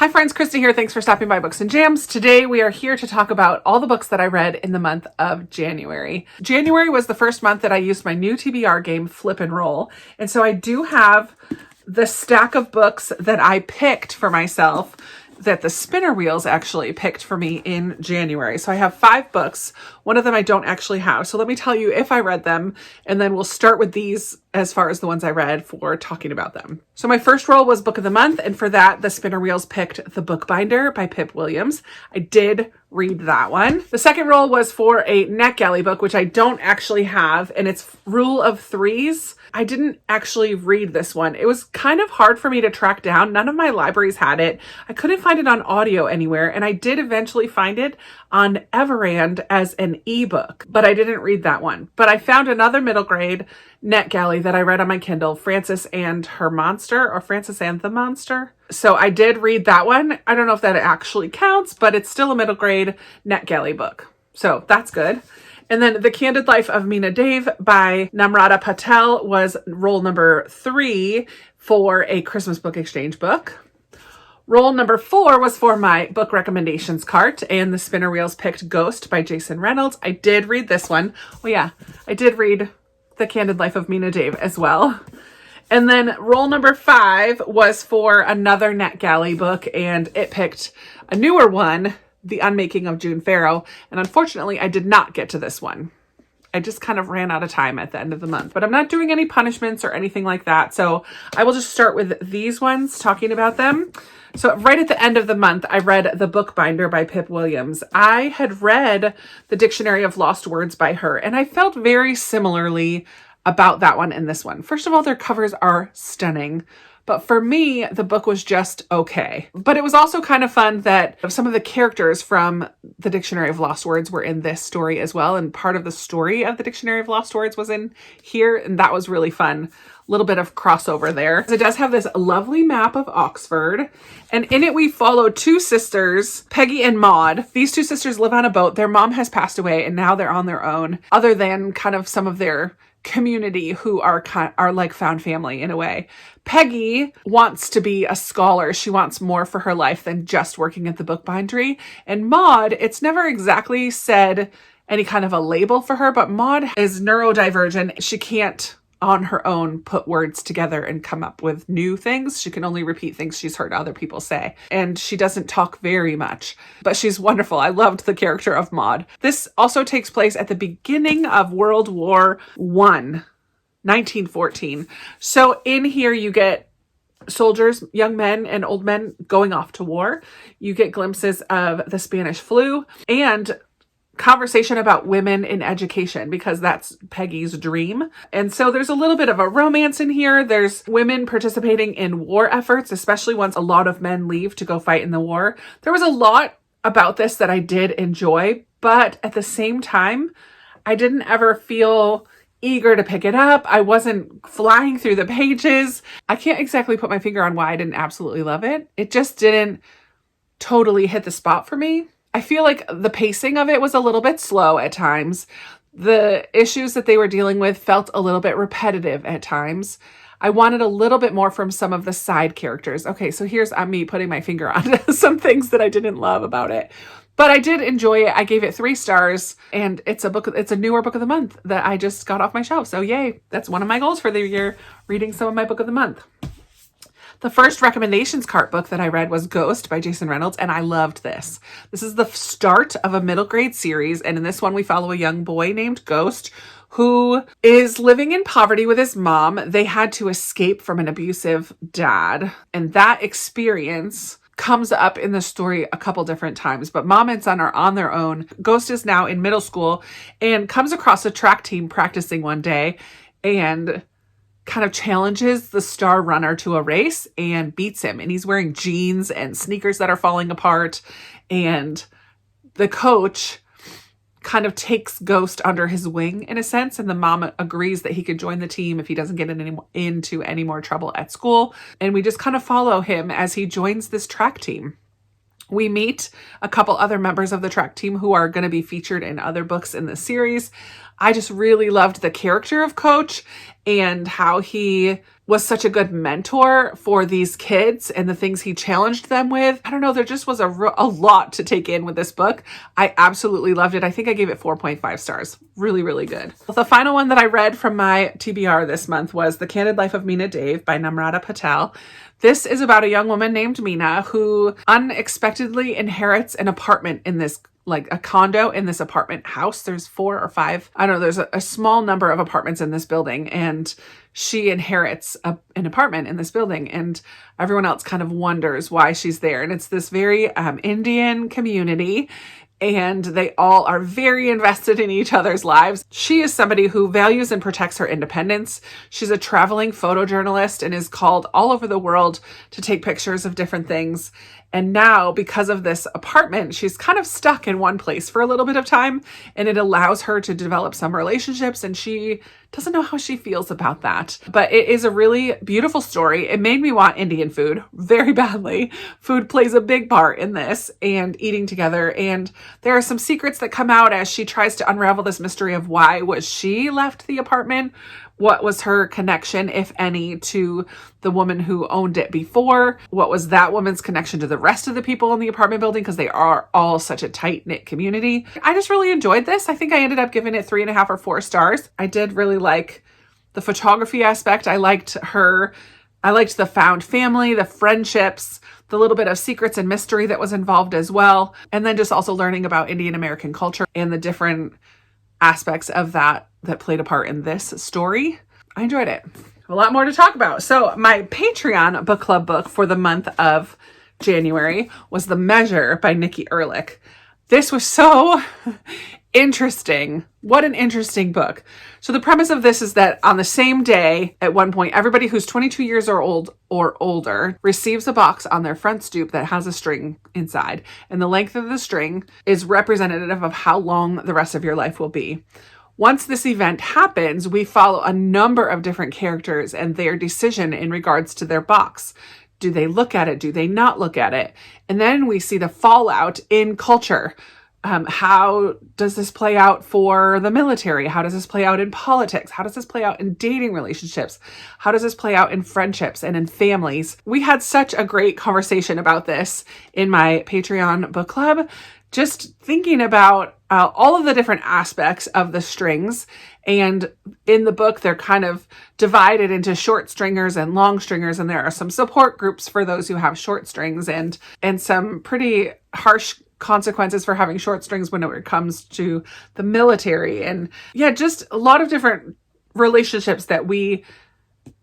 Hi friends, Krista here. Thanks for stopping by Books and Jams. Today we are here to talk about all the books that I read in the month of January. January was the first month that I used my new TBR game, Flip and Roll. And so I do have the stack of books that I picked for myself that the spinner wheels actually picked for me in January. So I have 5 books. One of them I don't actually have. So let me tell you if I read them, and then we'll start with these as far as the ones I read for talking about them. So my first roll was Book of the Month, and for that, the spinner wheels picked The Bookbinder by Pip Williams. I did read that one. The second roll was for a NetGalley book, which I don't actually have, and it's Rule of Threes. I didn't actually read this one. It was kind of hard for me to track down. None of my libraries had it. I couldn't find it on audio anywhere, and I did eventually find it on Everand as an ebook, but I didn't read that one. But I found another middle grade NetGalley that I read on my Kindle, Frances and Her Monster, or Frances and the Monster. So I did read that one. I don't know if that actually counts, but it's still a middle grade NetGalley book. So that's good. And then The Candid Life of Mina Dave by Namrata Patel was roll number 3 for a Christmas book exchange book. Roll number 4 was for my book recommendations cart, and the spinner wheels picked Ghost by Jason Reynolds. I did read this one. Oh yeah, I did read The Candid Life of Mina Dave as well. And then roll number 5 was for another NetGalley book, and it picked a newer one, The Unmaking of June Farrow. And unfortunately, I did not get to this one. I just kind of ran out of time at the end of the month, but I'm not doing any punishments or anything like that. So I will just start with these ones, talking about them. So right at the end of the month, I read The Bookbinder by Pip Williams. I had read The Dictionary of Lost Words by her, and I felt very similarly about that one and this one. First of all, their covers are stunning. But for me, the book was just okay. But it was also kind of fun that some of the characters from The Dictionary of Lost Words were in this story as well. And part of the story of The Dictionary of Lost Words was in here. And that was really fun. A little bit of crossover there. It does have this lovely map of Oxford. And in it, we follow 2 sisters, Peggy and Maud. These 2 sisters live on a boat. Their mom has passed away and now they're on their own, other than kind of some of their community who are like found family in a way. Peggy wants to be a scholar. She wants more for her life than just working at the bookbindery. And Maud, it's never exactly said any kind of a label for her, but Maud is neurodivergent. She can't on her own put words together and come up with new things. She can only repeat things she's heard other people say. And she doesn't talk very much, but she's wonderful. I loved the character of Maud. This also takes place at the beginning of World War I, 1914. So in here you get soldiers, young men and old men going off to war. You get glimpses of the Spanish flu and conversation about women in education, because that's Peggy's dream. And so there's a little bit of a romance in here. There's women participating in war efforts, especially once a lot of men leave to go fight in the war. There was a lot about this that I did enjoy, but at the same time, I didn't ever feel eager to pick it up. I wasn't flying through the pages. I can't exactly put my finger on why I didn't absolutely love it. It just didn't totally hit the spot for me. I feel like the pacing of it was a little bit slow at times. The issues that they were dealing with felt a little bit repetitive at times. I wanted a little bit more from some of the side characters. Okay, so here's me putting my finger on some things that I didn't love about it. But I did enjoy it. I gave it 3 stars, and it's a newer book of the month that I just got off my shelf. So yay, that's one of my goals for the year, reading some of my book of the month. The first recommendations cart book that I read was Ghost by Jason Reynolds, and I loved this. This is the start of a middle grade series, and in this one we follow a young boy named Ghost who is living in poverty with his mom. They had to escape from an abusive dad, and that experience comes up in the story a couple different times, but mom and son are on their own. Ghost is now in middle school and comes across a track team practicing one day and kind of challenges the star runner to a race and beats him. And he's wearing jeans and sneakers that are falling apart. And the coach kind of takes Ghost under his wing in a sense. And the mom agrees that he could join the team if he doesn't get into any more trouble at school. And we just kind of follow him as he joins this track team. We meet a couple other members of the track team who are going to be featured in other books in the series. I just really loved the character of Coach and how he was such a good mentor for these kids and the things he challenged them with. I don't know, there just was a lot to take in with this book. I absolutely loved it. I think I gave it 4.5 stars. Really, really good. The final one that I read from my TBR this month was The Candid Life of Meena Dave by Namrata Patel. This is about a young woman named Mina who unexpectedly inherits an apartment in this, like a condo in this apartment house. There's 4 or 5. I don't know. There's a small number of apartments in this building, and she inherits an apartment in this building, and everyone else kind of wonders why she's there. And it's this very Indian community, and they all are very invested in each other's lives. She is somebody who values and protects her independence. She's a traveling photojournalist and is called all over the world to take pictures of different things. And now, because of this apartment, she's kind of stuck in one place for a little bit of time, and it allows her to develop some relationships, and she doesn't know how she feels about that. But it is a really beautiful story. It made me want Indian food very badly. Food plays a big part in this, and eating together. And there are some secrets that come out as she tries to unravel this mystery of why was she left the apartment. What was her connection, if any, to the woman who owned it before? What was that woman's connection to the rest of the people in the apartment building? Because they are all such a tight-knit community. I just really enjoyed this. I think I ended up giving it 3.5 or 4 stars. I did really like the photography aspect. I liked her. I liked the found family, the friendships, the little bit of secrets and mystery that was involved as well. And then just also learning about Indian American culture and the different aspects of that played a part in this story. I enjoyed it. A lot more to talk about. So my Patreon book club book for the month of January was The Measure by Nikki Erlich. This was so interesting. What an interesting book. So the premise of this is that on the same day, at one point, everybody who's 22 years old or older receives a box on their front stoop that has a string inside. And the length of the string is representative of how long the rest of your life will be. Once this event happens, we follow a number of different characters and their decision in regards to their box. Do they look at it? Do they not look at it? And then we see the fallout in culture. How does this play out for the military? How does this play out in politics? How does this play out in dating relationships? How does this play out in friendships and in families? We had such a great conversation about this in my Patreon book club, just thinking about all of the different aspects of the strings. And in the book, they're kind of divided into short stringers and long stringers. And there are some support groups for those who have short strings and some pretty harsh consequences for having short strings when it comes to the military. And yeah, just a lot of different relationships that we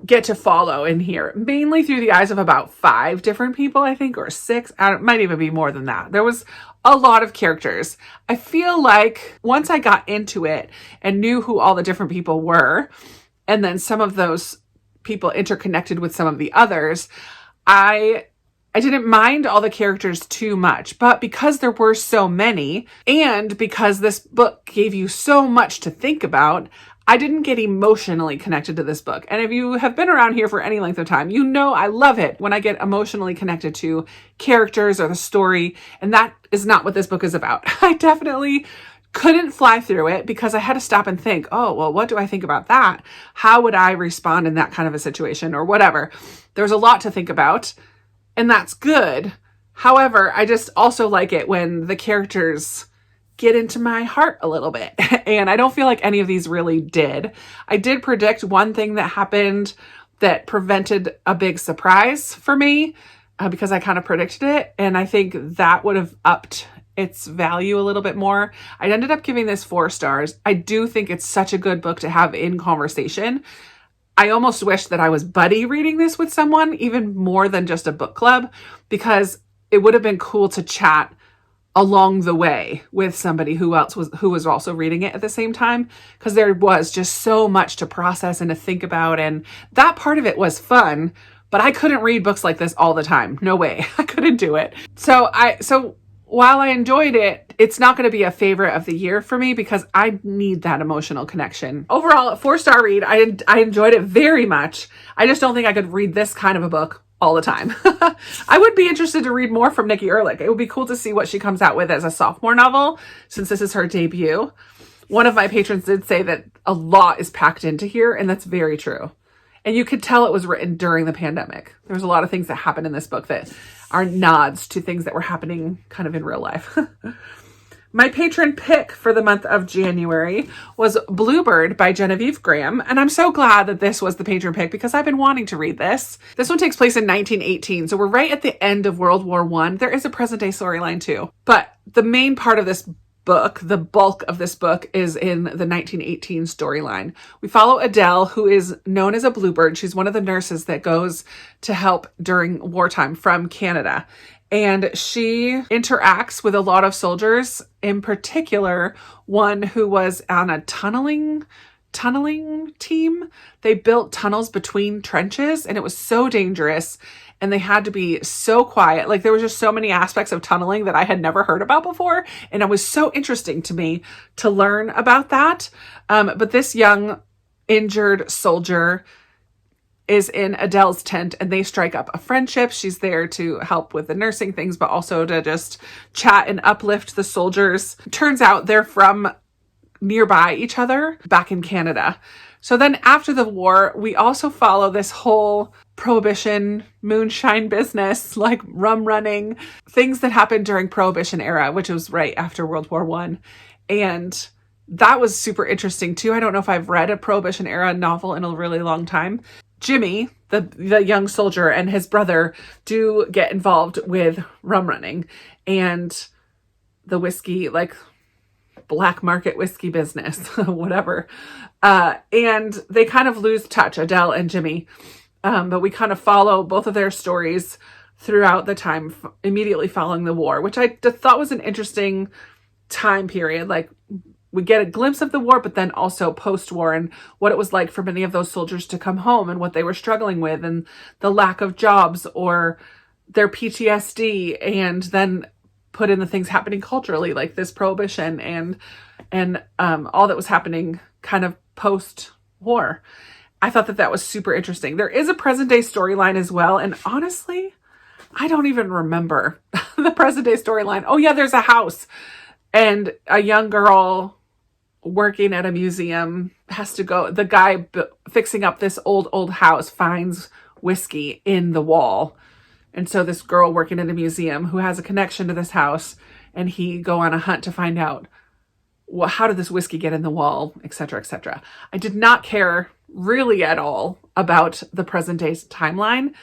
get to follow in here, mainly through the eyes of about 5 different people, I think, or 6. It might even be more than that. There was a lot of characters. I feel like once I got into it and knew who all the different people were, and then some of those people interconnected with some of the others, I didn't mind all the characters too much. But because there were so many, and because this book gave you so much to think about, I didn't get emotionally connected to this book. And if you have been around here for any length of time, you know I love it when I get emotionally connected to characters or the story. And that is not what this book is about. I definitely couldn't fly through it because I had to stop and think, oh, well, what do I think about that? How would I respond in that kind of a situation or whatever? There's a lot to think about, and that's good. However, I just also like it when the characters get into my heart a little bit. And I don't feel like any of these really did. I did predict one thing that happened that prevented a big surprise for me because I kind of predicted it. And I think that would have upped its value a little bit more. I ended up giving this 4 stars. I do think it's such a good book to have in conversation. I almost wish that I was buddy reading this with someone, even more than just a book club, because it would have been cool to chat along the way with somebody who was also reading it at the same time, because there was just so much to process and to think about, and that part of it was fun. But I couldn't read books like this all the time. No way. I couldn't do it. So while I enjoyed it, it's not going to be a favorite of the year for me because I need that emotional connection. Overall, a 4-star read. I enjoyed it very much. I just don't think I could read this kind of a book all the time. I would be interested to read more from Nikki Erlich. It would be cool to see what she comes out with as a sophomore novel, since this is her debut. One of my patrons did say that a lot is packed into here, and that's very true. And you could tell it was written during the pandemic. There's a lot of things that happen in this book that are nods to things that were happening kind of in real life. My patron pick for the month of January was Bluebird by Genevieve Graham. And I'm so glad that this was the patron pick because I've been wanting to read this. This one takes place in 1918. So we're right at the end of World War I. There is a present day storyline too. But the main part of this book, the bulk of this book, is in the 1918 storyline. We follow Adele, who is known as a Bluebird. She's one of the nurses that goes to help during wartime from Canada. And she interacts with a lot of soldiers, in particular, one who was on a tunneling team. They built tunnels between trenches, and it was so dangerous. And they had to be so quiet. Like, there was just so many aspects of tunneling that I had never heard about before. And it was so interesting to me to learn about that. But this young injured soldier is in Adele's tent, and they strike up a friendship. She's there to help with the nursing things, but also to just chat and uplift the soldiers. Turns out they're from nearby each other back in Canada. So then after the war, we also follow this whole Prohibition moonshine business, like rum running, things that happened during Prohibition era, which was right after World War I. And that was super interesting too. I don't know if I've read a Prohibition era novel in a really long time. Jimmy, the young soldier, and his brother do get involved with rum running and the whiskey, like black market whiskey business, whatever. And they kind of lose touch, Adele and Jimmy. But we kind of follow both of their stories throughout the time immediately following the war, which I thought was an interesting time period. Like, we get a glimpse of the war, but then also post-war and what it was like for many of those soldiers to come home and what they were struggling with and the lack of jobs or their PTSD, and then put in the things happening culturally, like this Prohibition and all that was happening kind of post-war. I thought that was super interesting. There is a present day storyline as well. And honestly, I don't even remember the present day storyline. Oh yeah, there's a house and a young girl working at a museum has to go. The guy fixing up this old house finds whiskey in the wall. And so this girl working in a museum who has a connection to this house, and he go on a hunt to find out, well, how did this whiskey get in the wall, etc., etc. I did not care really at all about the present day timeline.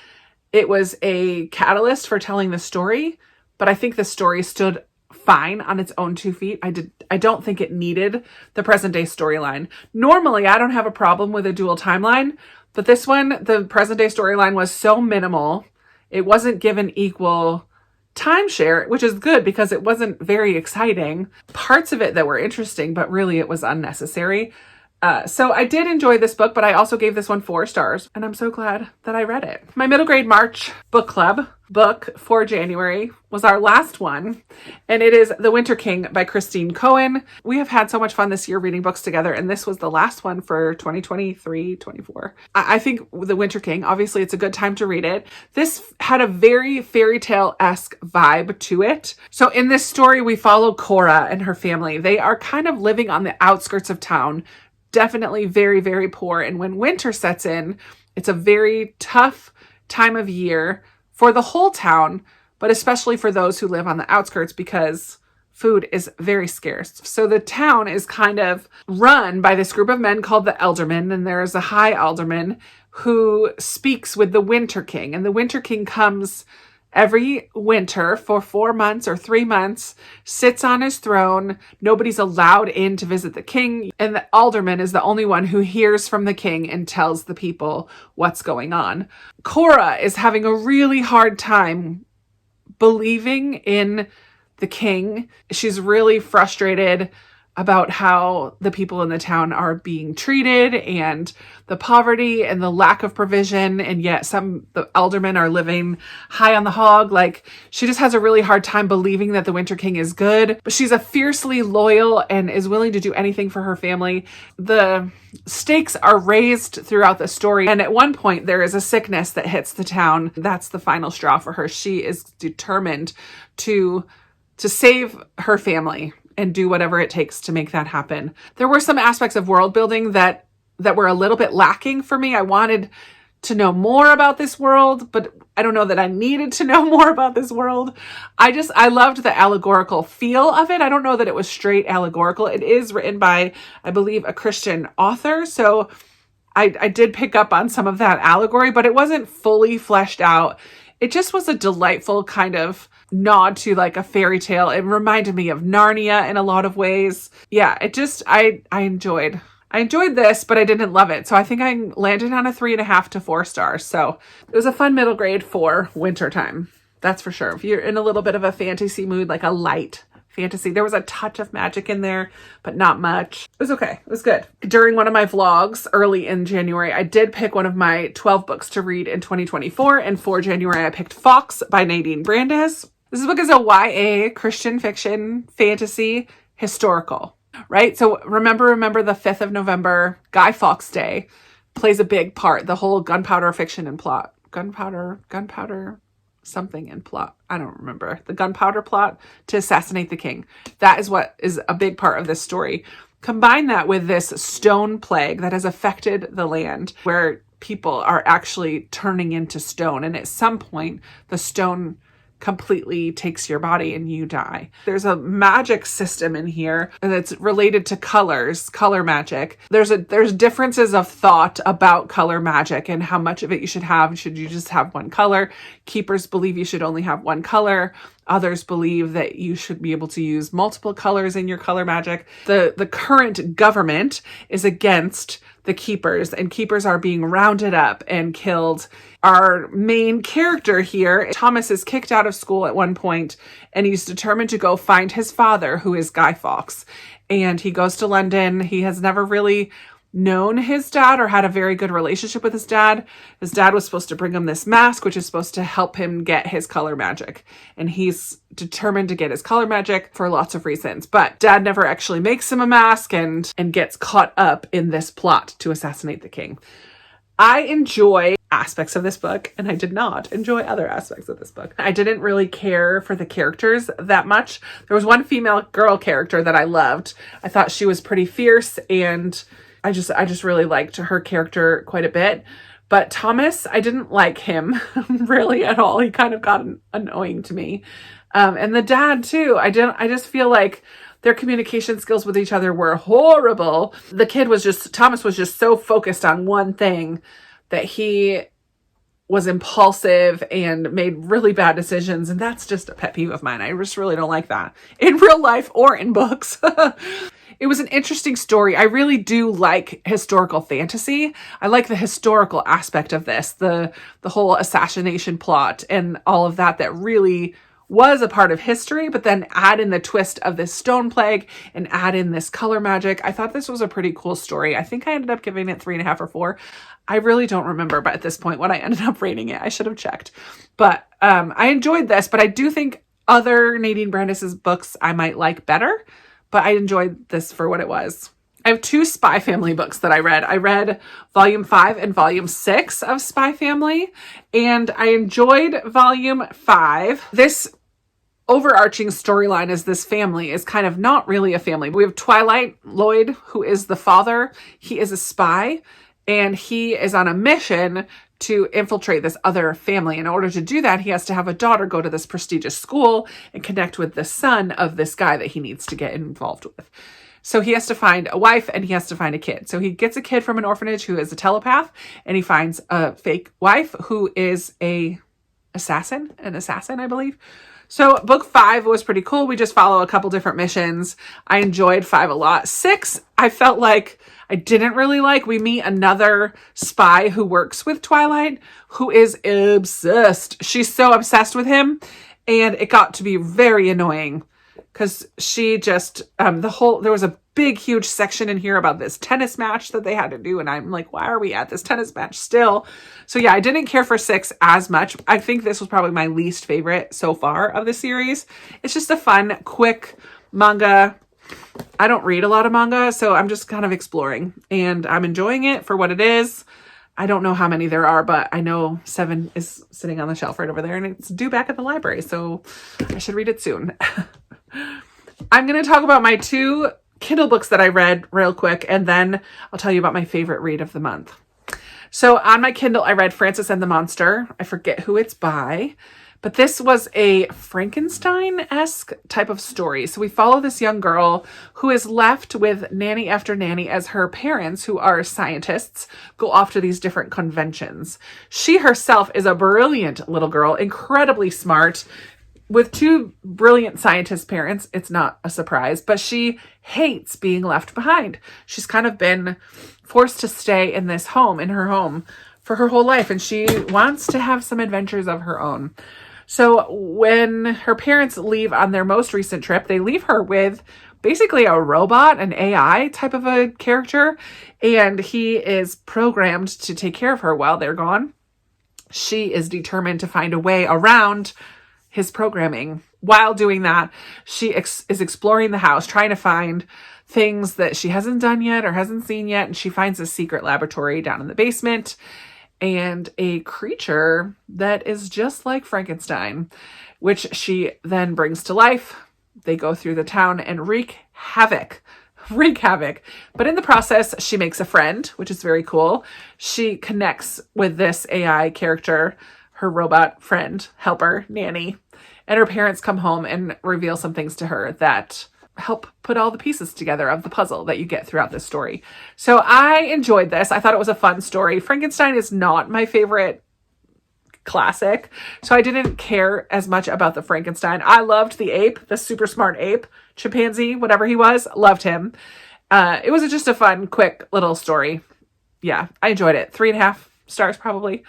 It was a catalyst for telling the story, but I think the story stood fine on its own 2 feet. I don't think it needed the present day storyline. Normally, I don't have a problem with a dual timeline, but this one, the present day storyline was so minimal. It wasn't given equal timeshare, which is good because it wasn't very exciting. Parts of it that were interesting, but really it was unnecessary. So I did enjoy this book, but I also gave this one 4 stars, and I'm so glad that I read it. My middle grade March book club book for January was our last one, and it is The Winter King by Christine Cohen. We have had so much fun this year reading books together, and this was the last one for 2023-24. I think The Winter King, obviously it's a good time to read it. This had a very fairy tale-esque vibe to it. So in this story, we follow Cora and her family. They are kind of living on the outskirts of town, definitely very, very poor. And when winter sets in, it's a very tough time of year for the whole town, but especially for those who live on the outskirts because food is very scarce. So the town is kind of run by this group of men called the Aldermen, and there is a high alderman who speaks with the Winter King. And the Winter King comes every winter for 4 months or 3 months, sits on his throne. Nobody's allowed in to visit the king. And the alderman is the only one who hears from the king and tells the people what's going on. Cora is having a really hard time believing in the king. She's really frustrated about how the people in the town are being treated and the poverty and the lack of provision. And yet the aldermen are living high on the hog. Like, she just has a really hard time believing that the Winter King is good, but she's a fiercely loyal and is willing to do anything for her family. The stakes are raised throughout the story. And at one point there is a sickness that hits the town. That's the final straw for her. She is determined to save her family. and do whatever it takes to make that happen. There were some aspects of world building that were a little bit lacking for me. I wanted to know more about this world, but I don't know that I needed to know more about this world. I loved the allegorical feel of it. I don't know that it was straight allegorical. It is written by, I believe, a Christian author. So I did pick up on some of that allegory, but it wasn't fully fleshed out. It just was a delightful kind of nod to like a fairy tale. It reminded me of Narnia in a lot of ways. Yeah, I enjoyed this, but I didn't love it. So I think I landed on a 3.5 to 4 stars. So it was a fun middle grade for wintertime. That's for sure. If you're in a little bit of a fantasy mood, like a light fantasy, there was a touch of magic in there, but not much. It was okay. It was good. During one of my vlogs early in January, I did pick one of my 12 books to read in 2024. And for January, I picked Fox by Nadine Brandes. This book is a YA Christian fiction fantasy historical. Right? So remember the 5th of November, Guy Fawkes Day plays a big part. The whole gunpowder fiction and plot. Gunpowder something and plot. I don't remember. The gunpowder plot to assassinate the king. That is what is a big part of this story. Combine that with this stone plague that has affected the land where people are actually turning into stone. And at some point, the stone completely takes your body and you die. There's a magic system in here that's related to colors, color magic. There's differences of thought about color magic and how much of it you should have. Should you just have one color? Keepers believe you should only have one color. Others believe that you should be able to use multiple colors in your color magic. The current government is against the keepers, and keepers are being rounded up and killed. Our main character here, Thomas, is kicked out of school at one point, and he's determined to go find his father, who is Guy Fawkes. And he goes to London. He has never really known his dad or had a very good relationship with his dad. His dad was supposed to bring him this mask, which is supposed to help him get his color magic. And he's determined to get his color magic for lots of reasons. But dad never actually makes him a mask and gets caught up in this plot to assassinate the king. I enjoy aspects of this book, and I did not enjoy other aspects of this book. I didn't really care for the characters that much. There was one female girl character that I loved. I thought she was pretty fierce, and I just really liked her character quite a bit. But Thomas, I didn't like him really at all. He kind of got annoying to me. And the dad too. I just feel like their communication skills with each other were horrible. Thomas was just so focused on one thing that he was impulsive and made really bad decisions. And that's just a pet peeve of mine. I just really don't like that in real life or in books. It was an interesting story. I really do like historical fantasy. I like the historical aspect of this, the whole assassination plot and all of that really was a part of history, but then add in the twist of this stone plague and add in this color magic. I thought this was a pretty cool story. I think I ended up giving it 3.5 or 4. I really don't remember, but at this point, what I ended up rating it, I should have checked. But I enjoyed this, but I do think other Nadine Brandes' books I might like better. But I enjoyed this for what it was. I have 2 Spy Family books that I read. I read Volume 5 and Volume 6 of Spy Family, and I enjoyed Volume 5. This overarching storyline is this family is kind of not really a family. We have Twilight Lloyd, who is the father. He is a spy, and he is on a mission to infiltrate this other family. In order to do that, he has to have a daughter go to this prestigious school and connect with the son of this guy that he needs to get involved with. So he has to find a wife and he has to find a kid. So he gets a kid from an orphanage who is a telepath, and he finds a fake wife who is an assassin, I believe. So book 5 was pretty cool. We just follow a couple different missions. I enjoyed 5 a lot. 6, I felt like I didn't really like. We meet another spy who works with Twilight, who is obsessed. She's so obsessed with him, and it got to be very annoying because she just, there was a big, huge section in here about this tennis match that they had to do. And I'm like, why are we at this tennis match still? So yeah, I didn't care for 6 as much. I think this was probably my least favorite so far of the series. It's just a fun, quick manga. I don't read a lot of manga, so I'm just kind of exploring, and I'm enjoying it for what it is. I don't know how many there are, but I know 7 is sitting on the shelf right over there, and it's due back at the library, so I should read it soon. I'm going to talk about my 2 Kindle books that I read real quick, and then I'll tell you about my favorite read of the month. So on my Kindle, I read Frances and the Monster. I forget who it's by, but this was a Frankenstein-esque type of story. So we follow this young girl who is left with nanny after nanny as her parents, who are scientists, go off to these different conventions. She herself is a brilliant little girl, incredibly smart, with 2 brilliant scientist parents. It's not a surprise, but she hates being left behind. She's kind of been forced to stay in this home, in her home, for her whole life, and she wants to have some adventures of her own. So when her parents leave on their most recent trip, they leave her with basically a robot, an AI type of a character, and he is programmed to take care of her while they're gone. She is determined to find a way around his programming. While doing that, she is exploring the house, trying to find things that she hasn't done yet or hasn't seen yet, and she finds a secret laboratory down in the basement and a creature that is just like Frankenstein, which she then brings to life. They go through the town and wreak havoc. But in the process, she makes a friend, which is very cool. She connects with this AI character, her robot friend, helper, nanny, and her parents come home and reveal some things to her that help put all the pieces together of the puzzle that you get throughout this story. So I enjoyed this. I thought it was a fun story. Frankenstein is not my favorite classic, so I didn't care as much about the Frankenstein. I loved the ape, the super smart ape, chimpanzee, whatever he was, loved him. It was just a fun, quick little story. Yeah, I enjoyed it. 3.5 stars probably.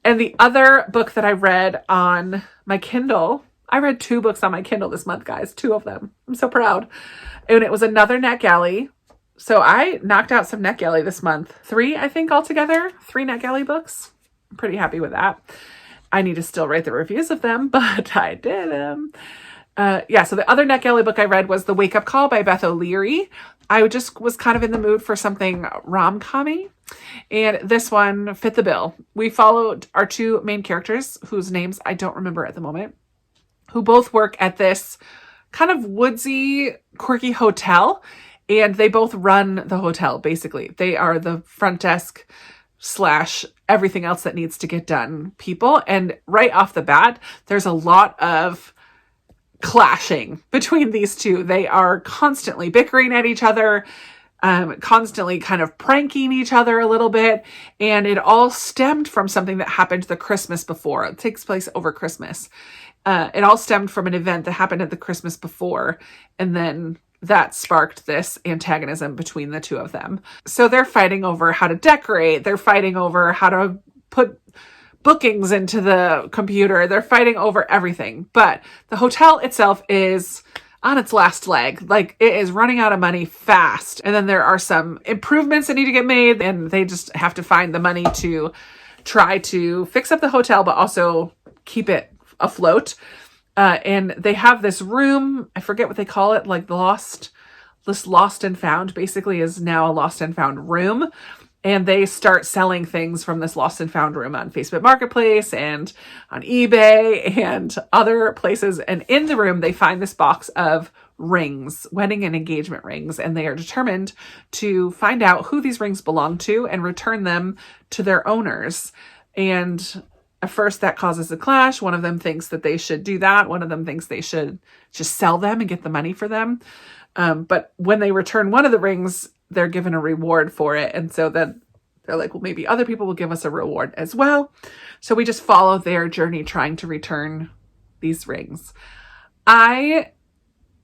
And the other book that I read on my Kindle, I read 2 books on my Kindle this month, guys. 2 of them. I'm so proud. And it was another NetGalley. So I knocked out some NetGalley this month. 3, I think, altogether. 3 NetGalley books. I'm pretty happy with that. I need to still write the reviews of them, but I did them. So the other NetGalley book I read was The Wakeup Call by Beth O'Leary. I just was kind of in the mood for something rom-com-y, and this one fit the bill. We followed our 2 main characters, whose names I don't remember at the moment, who both work at this kind of woodsy, quirky hotel, and they both run the hotel, basically. They are the front desk / everything else that needs to get done people, and right off the bat, there's a lot of clashing between these 2. They are constantly bickering at each other, constantly kind of pranking each other a little bit, and it all stemmed from something that happened the Christmas before. It takes place over Christmas. It all stemmed from an event that happened at the Christmas before, and then that sparked this antagonism between the 2 of them. So they're fighting over how to decorate. They're fighting over how to put bookings into the computer. They're fighting over everything. But the hotel itself is on its last leg. Like, it is running out of money fast. And then there are some improvements that need to get made, and they just have to find the money to try to fix up the hotel, but also keep it afloat. And they have this room, I forget what they call it, like this lost and found basically is now a lost and found room. And they start selling things from this lost and found room on Facebook Marketplace and on eBay and other places. And in the room, they find this box of rings, wedding and engagement rings. And they are determined to find out who these rings belong to and return them to their owners. And at first that causes a clash. One of them thinks that they should do that. One of them thinks they should just sell them and get the money for them. But when they return one of the rings, they're given a reward for it. And so then they're like, well, maybe other people will give us a reward as well. So we just follow their journey trying to return these rings. I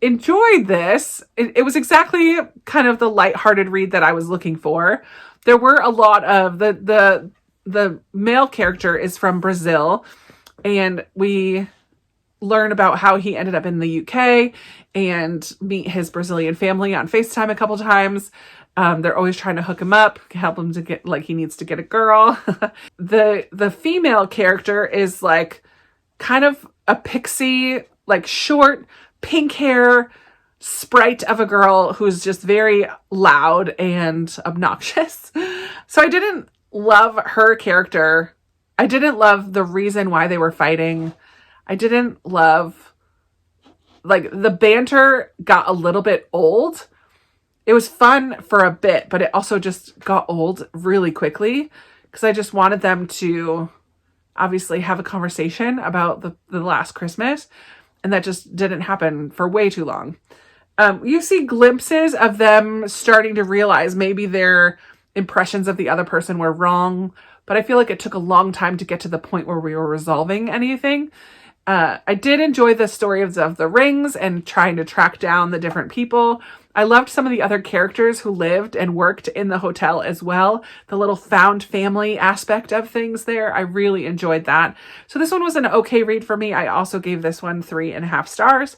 enjoyed this. It was exactly kind of the lighthearted read that I was looking for. There were a lot of the male character is from Brazil, and we learn about how he ended up in the UK and meet his Brazilian family on FaceTime a couple times. They're always trying to hook him up, help him to get, like, he needs to get a girl. The female character is like kind of a pixie, like short, pink hair sprite of a girl who's just very loud and obnoxious. So I didn't love her character. I didn't love the reason why they were fighting. I didn't love like the banter got a little bit old. It was fun for a bit, but it also just got old really quickly because I just wanted them to obviously have a conversation about the last Christmas, and that just didn't happen for way too long. You see glimpses of them starting to realize maybe their impressions of the other person were wrong, but I feel like it took a long time to get to the point where we were resolving anything. I did enjoy the story of the rings and trying to track down the different people. I loved some of the other characters who lived and worked in the hotel as well. The little found family aspect of things there. I really enjoyed that. So this one was an okay read for me. I also gave this one 3.5 stars.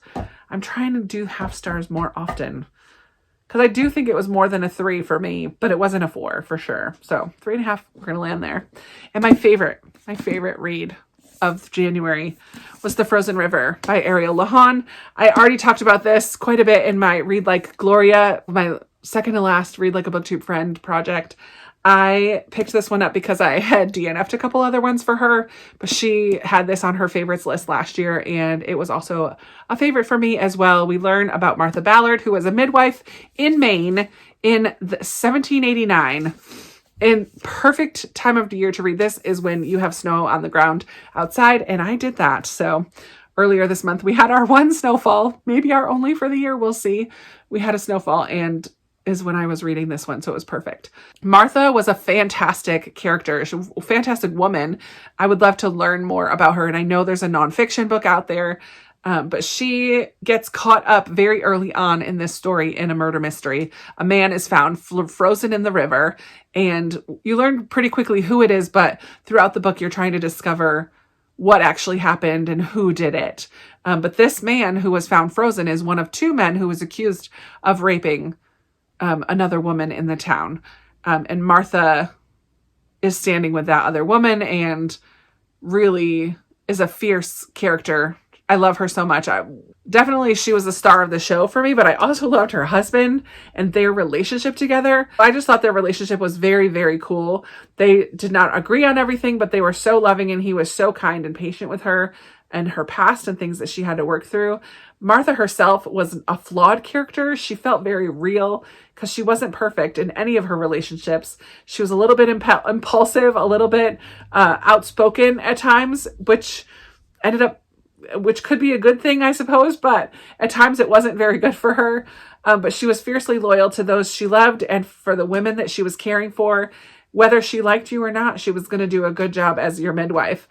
I'm trying to do half stars more often because I do think it was more than a 3 for me, but it wasn't a 4 for sure. So 3.5, we're going to land there. And my favorite read of January was The Frozen River by Ariel Lahan. I already talked about this quite a bit in my Read Like Gloria, my second to last Read Like a Booktube Friend project. I picked this one up because I had DNF'd a couple other ones for her, but she had this on her favorites list last year, and it was also a favorite for me as well. We learn about Martha Ballard, who was a midwife in Maine in 1789. And perfect time of the year to read this is when you have snow on the ground outside, and I did that. So earlier this month, we had our one snowfall, maybe our only for the year, we'll see. We had a snowfall, and is when I was reading this one, so it was perfect. Martha was a fantastic character, she's a fantastic woman. I would love to learn more about her, and I know there's a nonfiction book out there, but she gets caught up very early on in this story in a murder mystery. A man is found frozen in the river, and you learn pretty quickly who it is, but throughout the book, you're trying to discover what actually happened and who did it. But this man who was found frozen is one of 2 men who was accused of raping another woman in the town. And Martha is standing with that other woman and really is a fierce character. I love her so much. Definitely she was the star of the show for me, but I also loved her husband and their relationship together. I just thought their relationship was very, very cool. They did not agree on everything, but they were so loving, and he was so kind and patient with her and her past and things that she had to work through. Martha herself was a flawed character. She felt very real because she wasn't perfect in any of her relationships. She was a little bit impulsive, a little bit outspoken at times, which could be a good thing, I suppose, but at times it wasn't very good for her. But she was fiercely loyal to those she loved and for the women that she was caring for. Whether she liked you or not, she was going to do a good job as your midwife.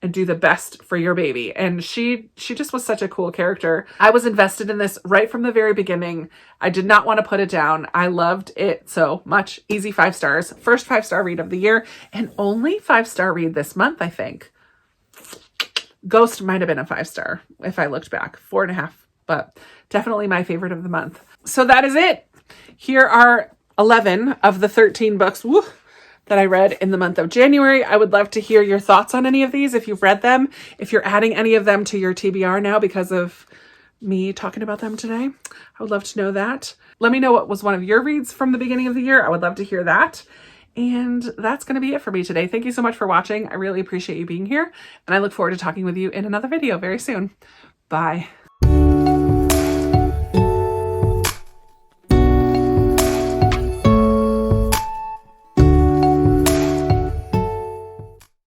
And do the best for your baby. And she just was such a cool character. I was invested in this right from the very beginning. I did not want to put it down. I loved it so much. Easy 5 stars. First 5-star read of the year, and only 5-star read this month, I think. Ghost might have been a 5-star if I looked back. 4.5, but definitely my favorite of the month. So that is it. Here are 11 of the 13 books that I read in the month of January. I would love to hear your thoughts on any of these if you've read them, if you're adding any of them to your TBR now because of me talking about them today. I would love to know that. Let me know what was one of your reads from the beginning of the year. I would love to hear that. And that's going to be it for me today. Thank you so much for watching. I really appreciate you being here, and I look forward to talking with you in another video very soon. Bye.